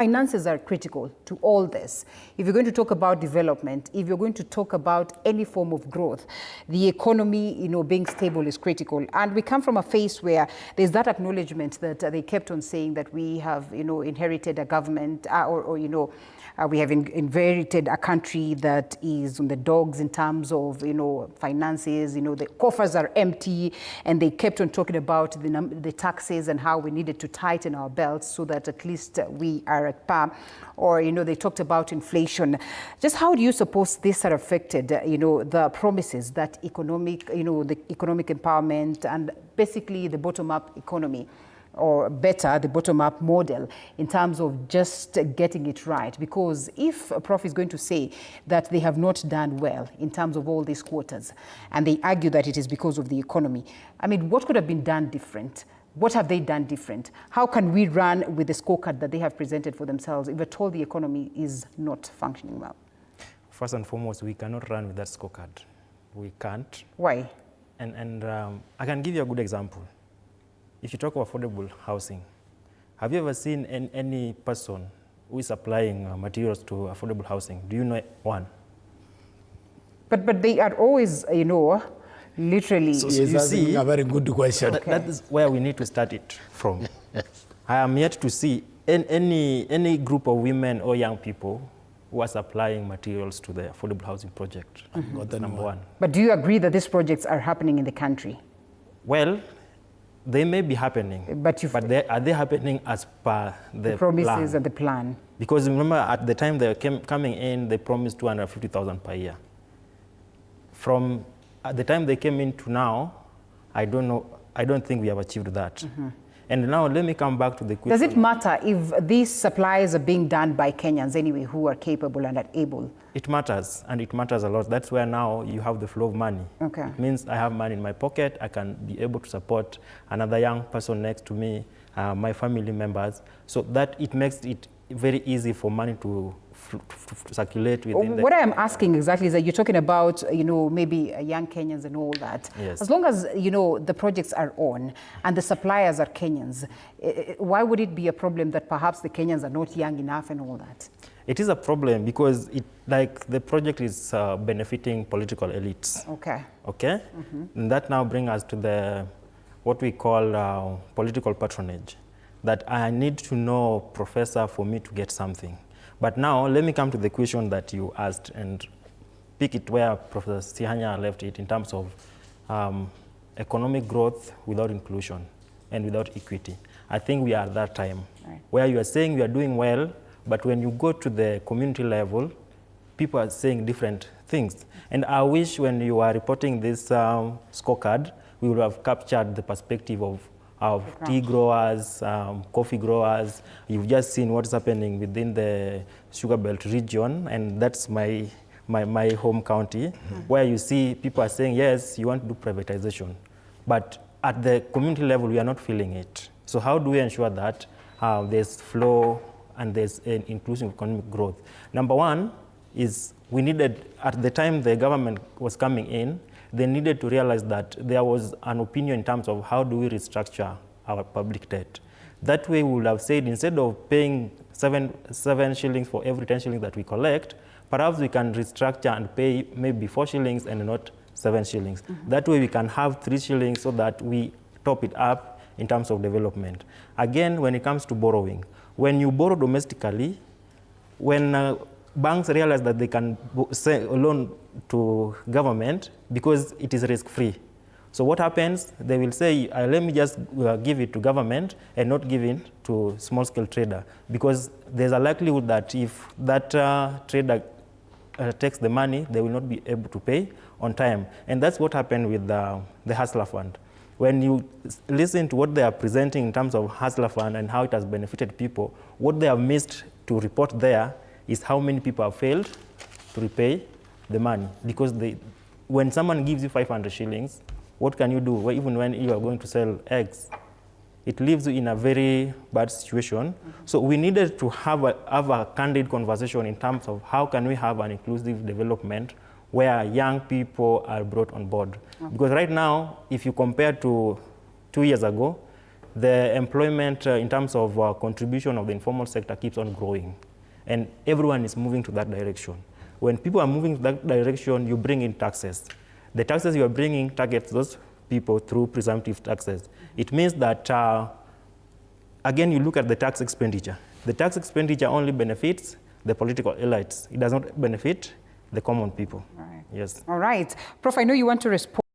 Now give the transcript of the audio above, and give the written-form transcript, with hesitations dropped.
Finances are critical to all this. If you're going to talk about development, if you're going to talk about any form of growth, the economy, being stable is critical. And we come from a phase where there's that acknowledgement that they kept on saying that we have, inherited a government we have inherited a country that is on the dogs in terms of, finances, the coffers are empty, and they kept on talking about the taxes and how we needed to tighten our belts so that at least we are at par. Or, they talked about inflation. Just how do you suppose this had affected, the promises that the economic empowerment and basically the bottom-up economy, or better, the bottom-up model in terms of just getting it right? Because if a prof is going to say that they have not done well in terms of all these quarters, and they argue that it is because of the economy, I mean, what could have been done different? What have they done different? How can we run with the scorecard that they have presented for themselves if at all the economy is not functioning well? First and foremost, we cannot run with that scorecard. We can't. Why? And I can give you a good example. If you talk of affordable housing, have you ever seen any person who is supplying materials to affordable housing? Do you know one? But they are always, literally. So you see, a very good question. Okay. That is where we need to start it from. I am yet to see any group of women or young people who are supplying materials to the affordable housing project. That's number one. But do you agree that these projects are happening in the country? Well, they may be happening, but are they happening as per the promises plan? and the plan? Because remember, at the time they were coming in, they promised 250,000 per year. From at the time they came in to now, I don't think we have achieved that. And now let me come back to the question. Does it matter if these supplies are being done by Kenyans anyway who are capable and are able? It matters, and it matters a lot. That's where now you have the flow of money. Okay. It means I have money in my pocket. I can be able to support another young person next to me, my family members, so that it makes it very easy for money to circulate within What I am asking exactly is that you're talking about, maybe young Kenyans and all that. Yes. As long as, the projects are on and the suppliers are Kenyans, why would it be a problem that perhaps the Kenyans are not young enough and all that? It is a problem because the project is benefiting political elites. Okay. Okay? And that now brings us to what we call political patronage. That I need to know professor for me to get something. But now let me come to the question that you asked and pick it where Professor Sihanya left it in terms of economic growth without inclusion and without equity. I think we are at that time where you are saying we are doing well, but when you go to the community level, people are saying different things. And I wish when you are reporting this scorecard, we would have captured the perspective of tea growers, coffee growers. You've just seen what's happening within the Sugar Belt region, and that's my home county, where you see people are saying, yes, you want to do privatization, but at the community level, we are not feeling it. So how do we ensure that there's flow and there's an inclusive economic growth? Number one is we needed, at the time the government was coming in, they needed to realize that there was an opinion in terms of how do we restructure our public debt. That way we would have said, instead of paying seven shillings for every 10 shillings that we collect, perhaps we can restructure and pay maybe 4 shillings and not 7 shillings. That way we can have 3 shillings so that we top it up in terms of development. Again, when it comes to borrowing, when you borrow domestically, when banks realize that they can say a loan to government because it is risk-free. So what happens? They will say, let me just give it to government and not give it to small-scale trader, because there's a likelihood that if that trader takes the money, they will not be able to pay on time. And that's what happened with the Hustler Fund. When you listen to what they are presenting in terms of Hustler Fund and how it has benefited people, what they have missed to report there is how many people have failed to repay the money. Because when someone gives you 500 shillings, what can you do? Even when you are going to sell eggs, it leaves you in a very bad situation. So we needed to have a candid conversation in terms of how can we have an inclusive development where young people are brought on board. Because right now, if you compare to 2 years ago, the employment in terms of contribution of the informal sector keeps on growing. And everyone is moving to that direction. When people are moving to that direction, you bring in taxes. The taxes you are bringing targets those people through presumptive taxes. It means that, again, you look at the tax expenditure. The tax expenditure only benefits the political elites. It does not benefit the common people. All right. Yes. All right. Prof, I know you want to respond.